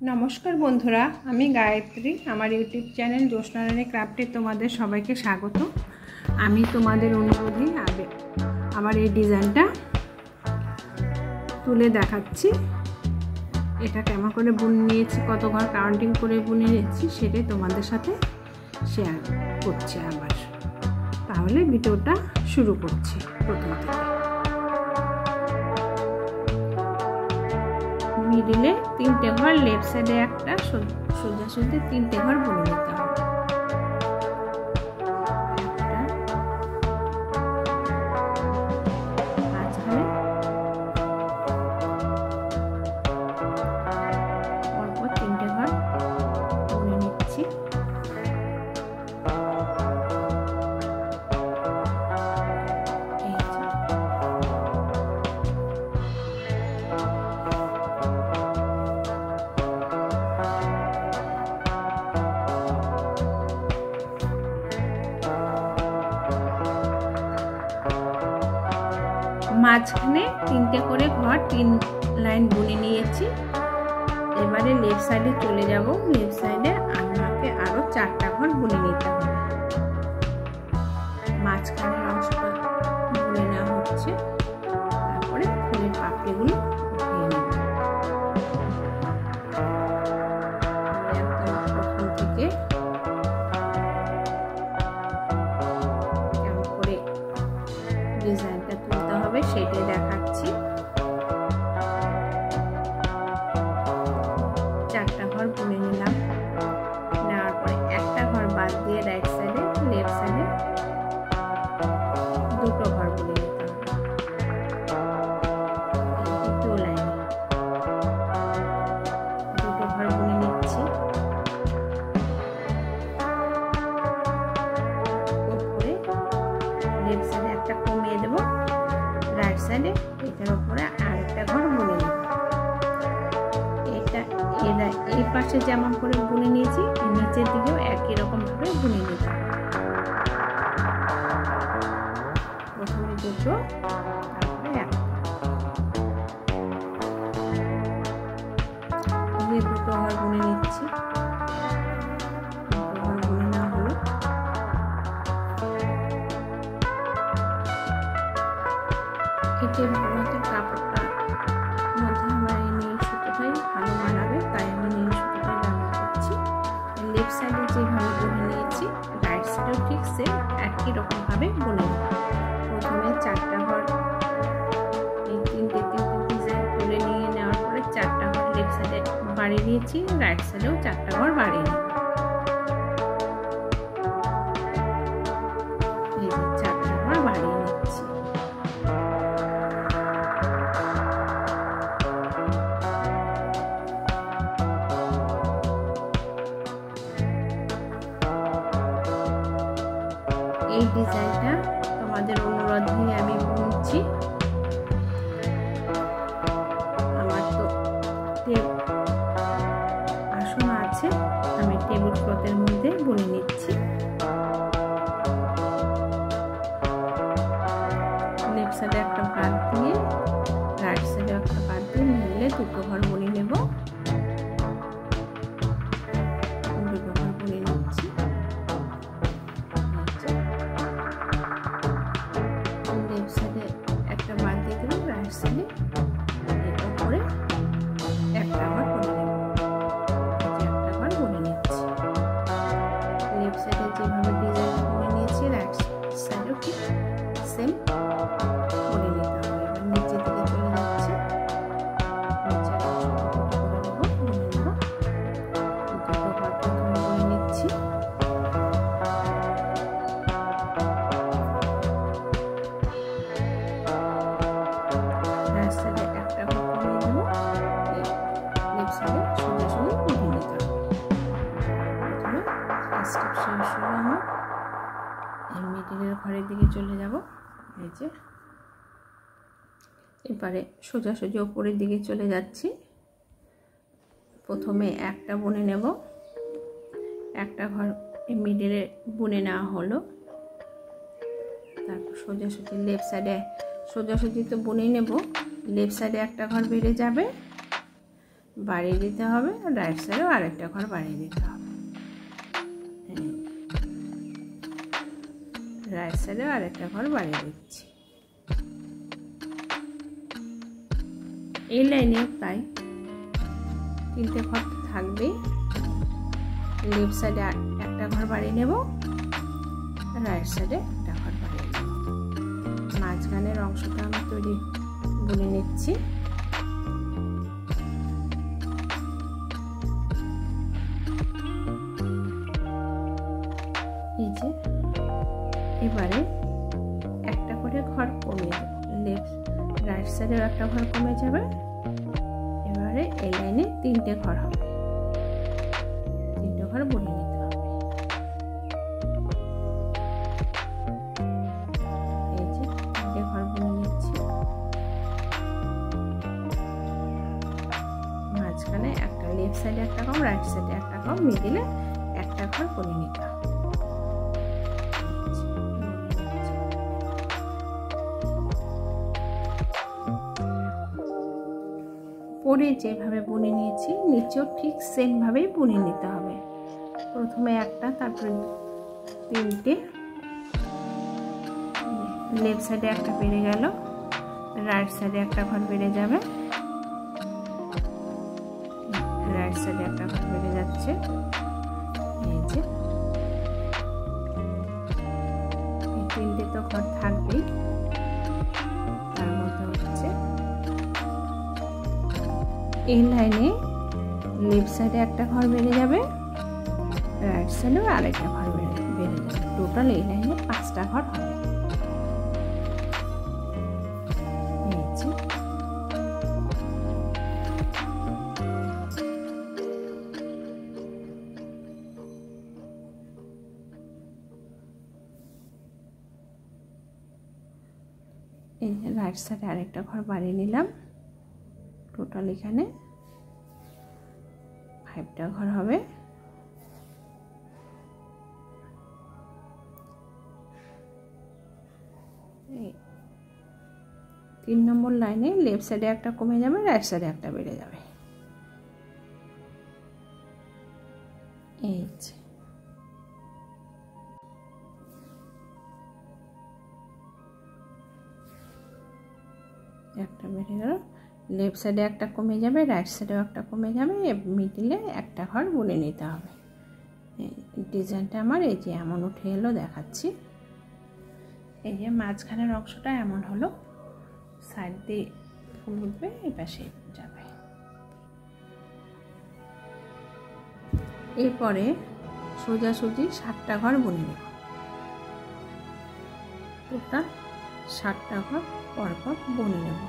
नमस्कार बंधुरा आमी गायत्री आमार यूट्यूब चैनल ज्योत्स्ना रानी क्राफ्टे तोमादेर सबाइके स्वागत। आमी तोमादेर अनुरोधे आमार এই ডিজাইনটা তুলে দেখাচ্ছি। এটা কেমন করে বুনে নিয়েছি, কত ঘর কাউন্টিং করে বুনে নিয়েছি সেটাই তোমাদের সাথে শেয়ার করছি আবার। তাহলে ভিডিওটা শুরু করছি প্রথম থেকে। मिडिले 3টে ঘর, लेफ्ट साइडे একটা, সোজা সোজা 3টে ঘর বুনে নিতে হবে। মাঝখানে অল্প 3টে ঘর বুনে নিচ্ছি। মাঝখানে 3টে করে ঘর 3 লাইন বুনে নিয়েছি। এবারে লেফট সাইডে চলে যাব। লেফট সাইডে আমাকে আরো 4টা ঘর বুনে নিতে হবে। মাঝখানের অংশটা বুনে নেওয়া হচ্ছে, তারপরে ফুলের পাপড়িগুলো উঠিয়ে নেব। একদম প্রথম থেকে কেমন করে ডিজাইনটা তুলতে হবে সেটাই দেখাচ্ছি। 4টা ঘর বুনে নিলাম। নেওয়ার পরে একটা ঘর বাদ দিয়ে রাইট সাইডে, লেফট সাইডে 2টো ঘর বুনে নিতে হবে। দ্বিতীয় লাইনে 2টো ঘর বুনে নিচ্ছি। উপরে লেফট সাইডে একটা কমিয়ে দেব, রাইট সাইডে এটার উপরে আরেকটা ঘর বুনে নেব। এই পাশে যেমন করে বুনে নিয়েছি নিচের দিকেও একই রকম ভাবে বুনে নিতে হবে। প্রথমে 2টো, তারপরে একটা। 2টো ঘর বুনে নিচ্ছি। 2টো ঘর বুনে নেওয়া হলো। এটার মধ্যে কাপড়টা মধ্যে আমার এই নীল সুতোটাই ভালো মানাবে, তাই আমি নীল সুতোটা ব্যবহার করছি। লেফট সাইডে যেভাবে বুনে নিয়েছি রাইট সাইডেও ঠিক সেম একই রকম ভাবে বুনে নেব। প্রথমে 4টা ঘর এই 3টে ডিজাইন তুলে নিয়ে নেওয়ার পরে 4টা ঘর লেফট সাইডে বাড়িয়ে দিয়েছি, রাইট সাইডেও 4টা ঘর বাড়িয়ে নেব। এই যে 4টা ঘর বাড়িয়ে নিচ্ছি। এই ডিজাইনটা তোমাদের অনুরোধে আমি বুনছি। আমার তো আসন আছে, আমি টেবিল ক্লথের মধ্যে বুনে নিচ্ছি। লেফট সাইডে একটা বাদ দিয়ে রাইট সাইডে একটা বাদ দিয়ে মিলে 2টো ঘর বুনে নেব। 2টো ঘর বুনে নিচ্ছি। লেফট সাইডে একটা বাদ দিয়ে দিলাম, রাইট সাইডে এর উপরে একটা ঘর বুনে নেব। একটা ঘর বুনে নিচ্ছি। লেফট সাইডে যেভাবে ডিজাইন বুনে নিয়েছি রাইট সাইডেও ঠিক সেম বুনে নিতে হবে। এবার নিচের দিকে চলে যাচ্ছে। নিচে বুনে নেব। 2টো ঘর প্রথমে বুনে নিচ্ছি। রাইট সাইডে একটা ঘর কমিয়ে দেবো। লেফট সাইডে সোজা সোজা উঠে নিতে হবে। প্রথমে স্টেপ শুরু আমার এই মিডিলের ঘরের দিকে চলে যাব। এই যে এবারে সোজা সোজা উপরের দিকে চলে যাচ্ছি। প্রথমে একটা বুনে নেব। একটা ঘর মিডিলে বুনে নেওয়া হলো। তারপর সোজা সোজা লেফট সাইডে সোজাসুজি তো বুনে নেব। लेफ्ट साइडे एक घर बेड़े जाबे বাড়িয়ে দিতে হবে, আর রাইট সাইডেও আরেকটা ঘর বাড়িয়ে দিতে হবে। রাইট সাইডেও আরেকটা ঘর বাড়িয়ে দিচ্ছি। এই লাইনে প্রায় 3টে ঘর থাকবেই। লেফট সাইডে একটা ঘর বাড়িয়ে নেব, রাইট সাইডে একটা ঘর বাড়িয়ে নেব। মাঝখানের অংশটা আমি বুনে নিচ্ছি। এই যে এবারে একটা করে ঘর কমে যাবে, রাইট সাইডেও একটা ঘর কমে যাবে। এবারে এই লাইনে 3টে ঘর হবে, 3টে ঘর বুনে নিতে হবে। এই যে 3টে ঘর বুনে নিচ্ছি। মাঝখানে একটা, লেফট সাইডে একটা কম, রাইট সাইডে একটা কম, মিডিলে একটা ঘর বুনে নিতে হবে। পরে যেভাবে বুনে নিয়েছি নিচেও ঠিক সেম ভাবেই বুনে নিতে হবে। প্রথমে একটা, তারপরে 3টে। লেফট সাইডে একটা বেড়ে গেল, রাইট সাইডে একটা ঘর বেড়ে যাবে, রাইট সাইডে একটা ঘর বেড়ে যাচ্ছে। এই যে 3টে তো ঘর থাকবেই। তার মধ্যে হচ্ছে এই লাইনে লেফট সাইডে একটা ঘর বেড়ে যাবে, রাইট সাইডেও আরেকটা ঘর বেড়ে যাবে। টোটাল এই লাইনে 5টা ঘর হবে। এই যে রাইট সাইডে আরেকটা ঘর বাড়িয়ে নিলাম। টোটাল এখানে 5টা ঘর হবে। 3 নম্বর লাইনে লেফট সাইডে একটা কমে যাবে, রাইট সাইডে একটা বেড়ে যাবে। এই যে একটা বেড়ে গেল, লেফট সাইডে একটা কমে যাবে, রাইট সাইডেও একটা কমে যাবে, মিডিলে একটা ঘর বুনে নিতে হবে। ডিজাইনটা আমার এই যে এমন উঠে এলো, দেখাচ্ছি। এই যে মাঝখানের অংশটা এমন হলো, সাইড দিয়ে ফুল উঠবে, এই পাশে যাবে। এরপরে সোজাসুজি 7টা ঘর বুনে নেব। টোটাল 7টা ঘর পরপর বুনে নেব।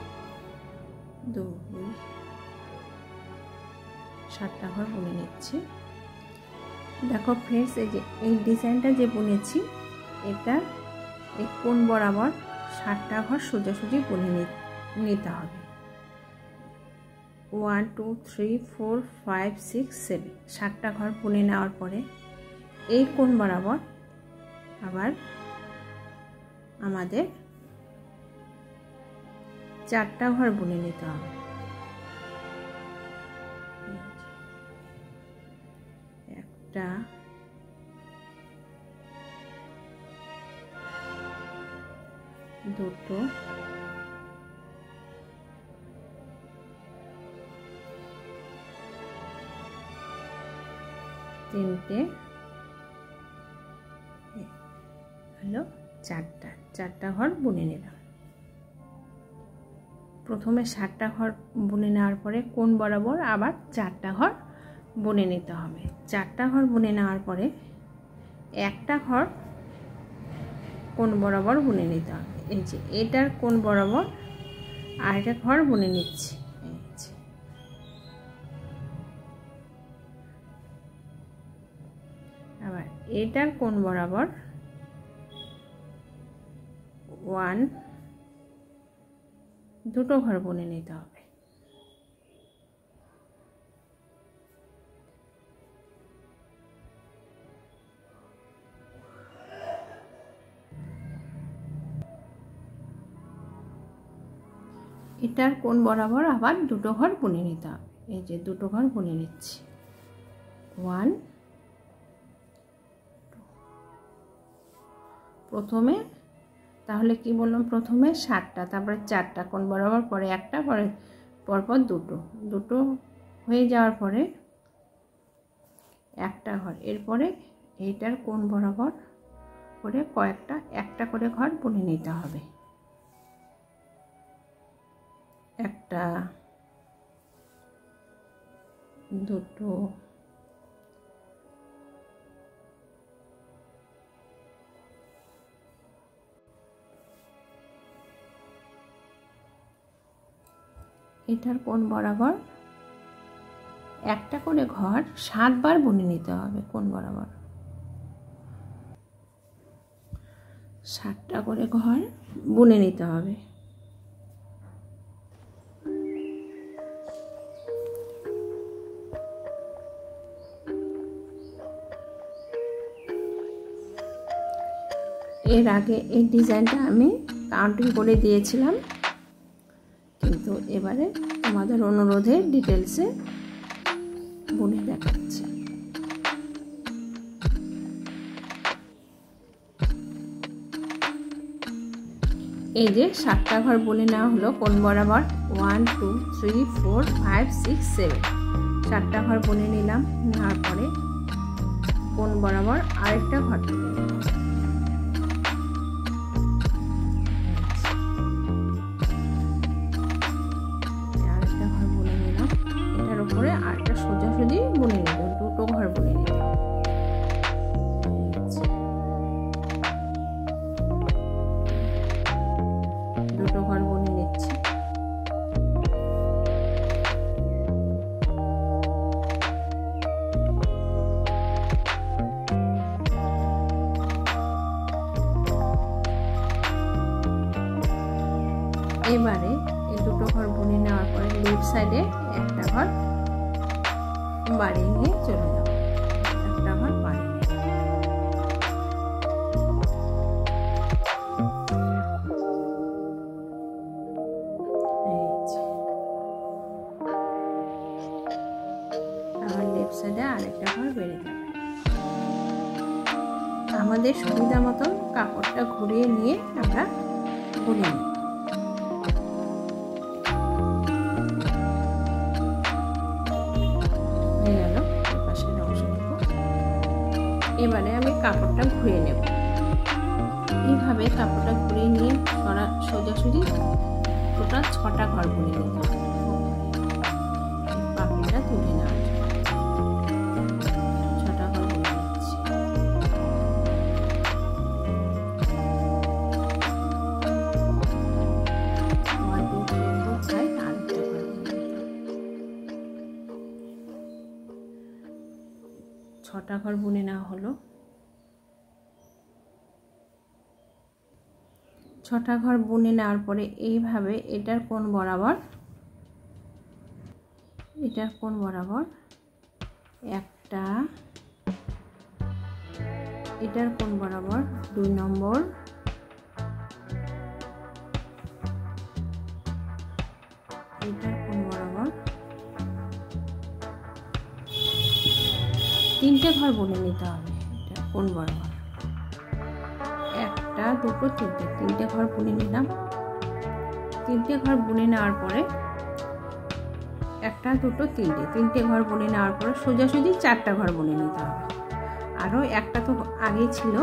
7টা ঘর বুনে নিচ্ছি। দেখো ফ্রেন্ডস, এই যে এই ডিজাইনটা যে বুনেছি, এটা এই কোণ বরাবর 7টা ঘর সোজাসুজি বুনে নিতে হবে। 1 2 3 4 5 6 7 7টা ঘর বুনে নেওয়ার পরে এই কোণ বরাবর আবার আমাদের 4টা ঘর বুনে নিতে হবে। একটা, দুটো, তিনটে, হলো 4টা ঘর বুনে নিলাম। প্রথমে 7টা ঘর বুনে নেওয়ার পরে কোণ বরাবর আবার 4টা ঘর বুনে নিতে হবে। 4টা ঘর বুনে নেওয়ার পরে একটা ঘর কোণ বরাবর বুনে নিতে হবে। এই যে এটার কোণ বরাবর আরেকটা ঘর বুনে নিচ্ছি। আবার এটার কোণ বরাবর 2টো ঘর বুনে নিতে হবে। এটার কোণ বরাবর আবার দুটো ঘর বুনে নিতে হবে। এই যে দুটো ঘর বুনে নিচ্ছি, 1 প্রথমে, তাহলে কি বললাম, প্রথমে 7টা, তারপরে 4টা কোণ বরাবর, পরে একটা, পরে পরপর দুটো হয়ে যাওয়ার পরে একটা ঘর, এরপরে এইটার কোণ বরাবর করে একটা করে ঘর বুনে নিতে হবে। একটা, দুটো, এটার কোণ বরাবর একটা করে ঘর 7 বার বুনে নিতে হবে। কোণ বরাবর 7টা করে ঘর বুনে নিতে হবে। এর আগে এই ডিজাইনটা আমি কাউন্টিং করে দিয়েছিলাম, কিন্তু এবারে তোমাদের অনুরোধে ডিটেলসে বুনে দেখাচ্ছি। এই যে 7টা ঘর বুনে নেওয়া হলো কোণ বরাবর, 1 2 3 4 5 6 7, 7টা ঘর বুনে নিলাম। নেওয়ার পরে কোণ বরাবর আরেকটা ঘর বুনে নিলাম। আরেকটা ঘর বুনে নিলাম, এটার উপরে আরেকটা সোজাসুজি বুনে নিলাম, দুটো ঘর বুনে নিলাম। দুটো ঘর বুনে নিচ্ছি। এবারে এই দুটো ঘর বুনে নেওয়ার পরে লেফট সাইডে একটা ঘর বাড়িয়ে নিয়ে চলে যাব, একটা ঘর বাড়িয়ে আবার লেফট সাইডে আরেকটা ঘর বেড়ে যাবে। আমাদের সুবিধা মতন কাপড়টা ঘুরিয়ে নিয়ে আমরা বুনে নেব। এবারে আমি কাপড়টা ঘুরিয়ে নেব। এইভাবে কাপড়টা ঘুরিয়ে নিয়ে সোজাসুজি টোটাল 6টা ঘর বুনে নিতে হবে। পাপড়িটা তুলে নেওয়া, 6টা ঘর বুনে নিচ্ছি। ছটা ঘর বুনে নেওয়া হলো। 6টা ঘর বুনে নেওয়ার পরে এইভাবে এটার কোণ বরাবর একটা, এটার কোণ বরাবর 2 নম্বর, এটার কোণ বরাবর 3টে ঘর বুনে নিতে হবে। এটা কোণ বরাবর 1 2 3টে ঘর বুনে নিলাম। 3টে ঘর বুনে নেওয়ার পরে 1 2 3টে ঘর বুনে নেওয়ার পরে সোজাসুজি 4টা ঘর বুনে নিতে হবে। আরও একটা তো আগে ছিল,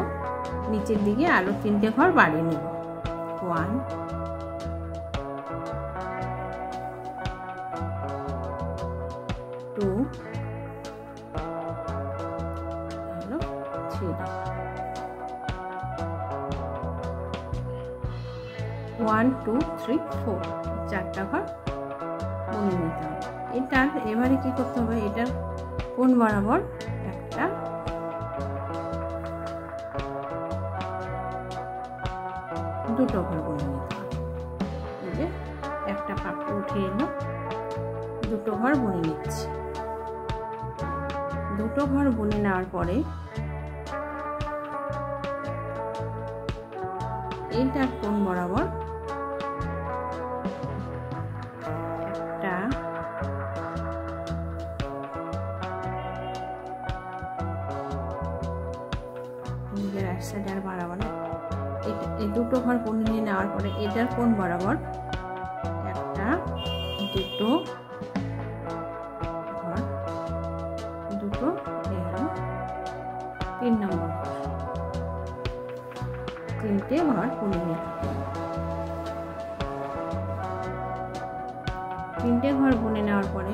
নিচের দিকে আরও 3টে ঘর বাড়িয়ে নেব। 1 2 3, 1 2 3 4, 4টা ঘর বুনে নিতে হবে। এটার এবারে কি করতে হবে, এটার কোণ বরাবর একটা, দুটো ঘর বুনে নিতে হবে। এই যে একটা পাপড়ি উঠে এলো, দুটো ঘর বুনে নিচ্ছি। দুটো ঘর বুনে নেওয়ার পরে এইটার কোণ বরাবর রাইট সাইডে আর বাড়াবো না। এই দুটো ঘর বুনে নিয়ে নেওয়ার পরে এটার কোণ বরাবর একটা, দুটো ঘর, দুটো, এই হলো 3 নম্বর ঘর। 3টে ঘর বুনে নিতে হবে। 3টে ঘর বুনে নেওয়ার পরে